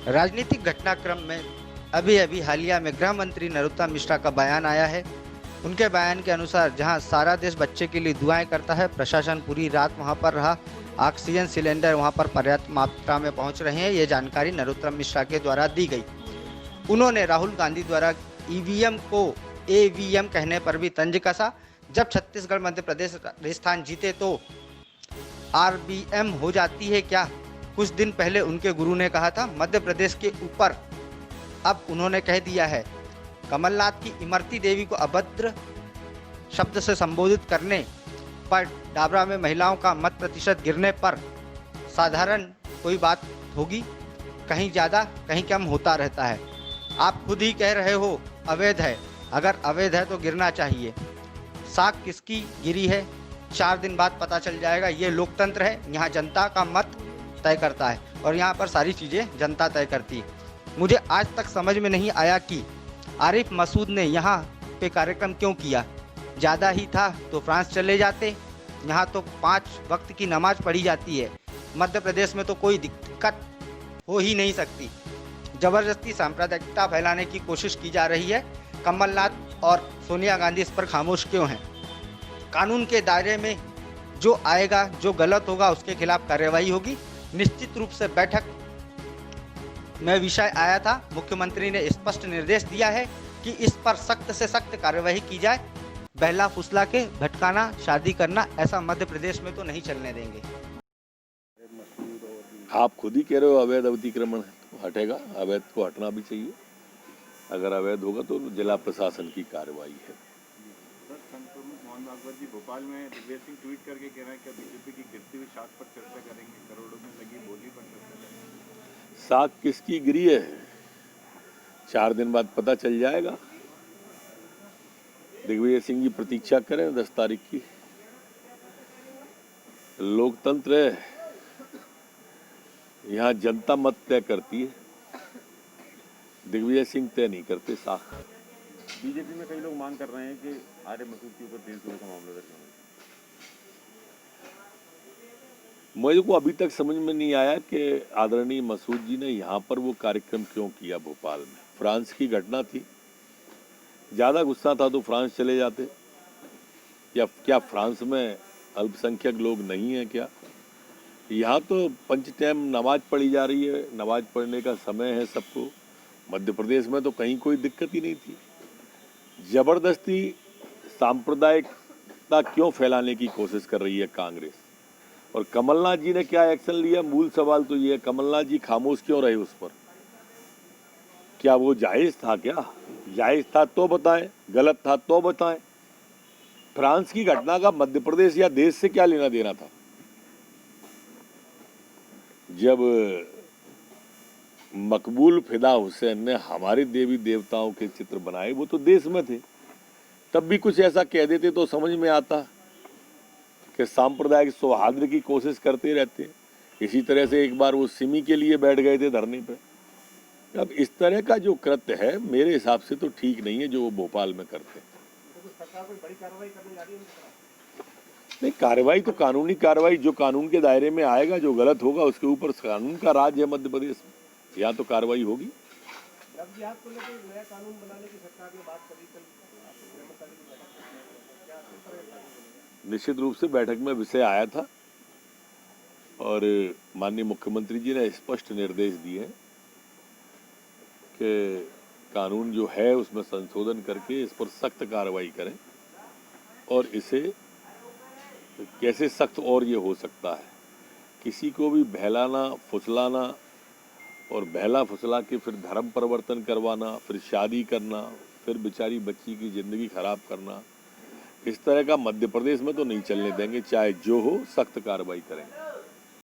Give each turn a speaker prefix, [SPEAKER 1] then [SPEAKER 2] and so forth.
[SPEAKER 1] राजनीतिक घटनाक्रम में अभी अभी हालिया में गृह मंत्री नरोत्तम मिश्रा का बयान आया है। उनके बयान के अनुसार जहां सारा देश बच्चे के लिए दुआएं करता है, प्रशासन पूरी रात वहां पर रहा, ऑक्सीजन सिलेंडर वहां पर पर्याप्त मात्रा में पहुंच रहे हैं। ये जानकारी नरोत्तम मिश्रा के द्वारा दी गई। उन्होंने राहुल गांधी द्वारा ईवीएम को एवीएम कहने पर भी तंज कसा। जब छत्तीसगढ़, मध्य प्रदेश, राजस्थान जीते तो आरबीएम हो जाती है क्या? कुछ दिन पहले उनके गुरु ने कहा था मध्य प्रदेश के ऊपर। अब उन्होंने कह दिया है। कमलनाथ की इमरती देवी को अभद्र शब्द से संबोधित करने पर, डाबरा में महिलाओं का मत प्रतिशत गिरने पर साधारण कोई बात होगी? कहीं ज़्यादा कहीं कम होता रहता है। आप खुद ही कह रहे हो अवैध है। अगर अवैध है तो गिरना चाहिए। साख किसकी गिरी है 4 दिन बाद पता चल जाएगा। ये लोकतंत्र है, यहाँ जनता का मत तय करता है और यहाँ पर सारी चीज़ें जनता तय करती है। मुझे आज तक समझ में नहीं आया कि आरिफ मसूद ने यहाँ पे कार्यक्रम क्यों किया। ज़्यादा ही था तो फ्रांस चले जाते। यहाँ तो 5 वक्त की नमाज पढ़ी जाती है। मध्य प्रदेश में तो कोई दिक्कत हो ही नहीं सकती। जबरदस्ती सांप्रदायिकता फैलाने की कोशिश की जा रही है। कमलनाथ और सोनिया गांधी इस पर खामोश क्यों हैं? कानून के दायरे में जो आएगा, जो गलत होगा उसके खिलाफ कार्रवाई होगी। निश्चित रूप से बैठक में विषय आया था। मुख्यमंत्री ने स्पष्ट निर्देश दिया है कि इस पर सख्त से सख्त कार्रवाई की जाए। बहला फुसला के भटकाना, शादी करना, ऐसा मध्य प्रदेश में तो नहीं चलने देंगे।
[SPEAKER 2] आप खुद ही कह रहे हो अवैध अतिक्रमण है तो हटेगा। अवैध को हटना भी चाहिए। अगर अवैध होगा तो जिला प्रशासन की कार्रवाई है।
[SPEAKER 3] मोहन भागवत जी भोपाल में दिग्विजय सिंह ट्वीट करके कह रहे हैं कि बीजेपी की गिरती हुई साख पर चर्चा करेंगे, करोड़ों में लगी बोली पर चर्चा करेंगे।
[SPEAKER 2] साख किसकी गिरी है 4 दिन बाद पता चल जाएगा। दिग्विजय सिंह जी प्रतीक्षा करें 10 तारीख की। लोकतंत्र है, यहाँ जनता मत तय करती है। दिग्विजय सिंह तय नहीं करते साख।
[SPEAKER 3] बीजेपी में कई लोग मांग कर रहे हैं कि आरिफ मसूद के ऊपर 300 का मामला दर्ज होना।
[SPEAKER 2] मुझे को अभी तक समझ में नहीं आया कि आदरणीय मसूद जी ने यहाँ पर वो कार्यक्रम क्यों किया भोपाल में। फ्रांस की घटना थी, ज़्यादा गुस्सा था तो फ्रांस चले जाते। या क्या फ्रांस में अल्पसंख्यक लोग नहीं हैं क्या? यहाँ तो पंच टाइम नमाज पढ़ी जा रही है, नमाज पढ़ने का समय है सबको। मध्य प्रदेश में तो कहीं कोई दिक्कत ही नहीं थी। जबरदस्ती सांप्रदायिकता क्यों फैलाने की कोशिश कर रही है कांग्रेस? और कमलनाथ जी ने क्या एक्शन लिया? मूल सवाल तो ये है, कमलनाथ जी खामोश क्यों रहे उस पर? क्या वो जायज था? क्या जायज था तो बताएं, गलत था तो बताएं। फ्रांस की घटना का मध्य प्रदेश या देश से क्या लेना देना था? जब मकबूल फिदा हुसैन ने हमारे देवी देवताओं के चित्र बनाए, वो तो देश में थे, तब भी कुछ ऐसा कह देते तो समझ में आता कि सांप्रदायिक सौहार्द की कोशिश करते रहते। इसी तरह से एक बार वो सिमी के लिए बैठ गए थे धरने पे। अब इस तरह का जो कृत्य है मेरे हिसाब से तो ठीक नहीं है जो वो भोपाल में करते हैं। नहीं, कार्रवाई तो कानूनी कार्रवाई, जो कानून के दायरे में आएगा, जो गलत होगा उसके ऊपर कानून का राज है मध्य प्रदेश में, यहाँ तो कार्रवाई होगी। निश्चित रूप से बैठक में विषय आया था और माननीय मुख्यमंत्री जी ने स्पष्ट निर्देश दिए कि कानून जो है उसमें संशोधन करके इस पर सख्त कार्रवाई करें। और इसे कैसे सख्त और ये हो सकता है, किसी को भी बहलाना, फुसलाना और बहला फुसला के फिर धर्म परिवर्तन करवाना, फिर शादी करना, फिर बेचारी बच्ची की ज़िंदगी खराब करना, इस तरह का मध्य प्रदेश में तो नहीं चलने देंगे। चाहे जो हो, सख्त कार्रवाई करेंगे।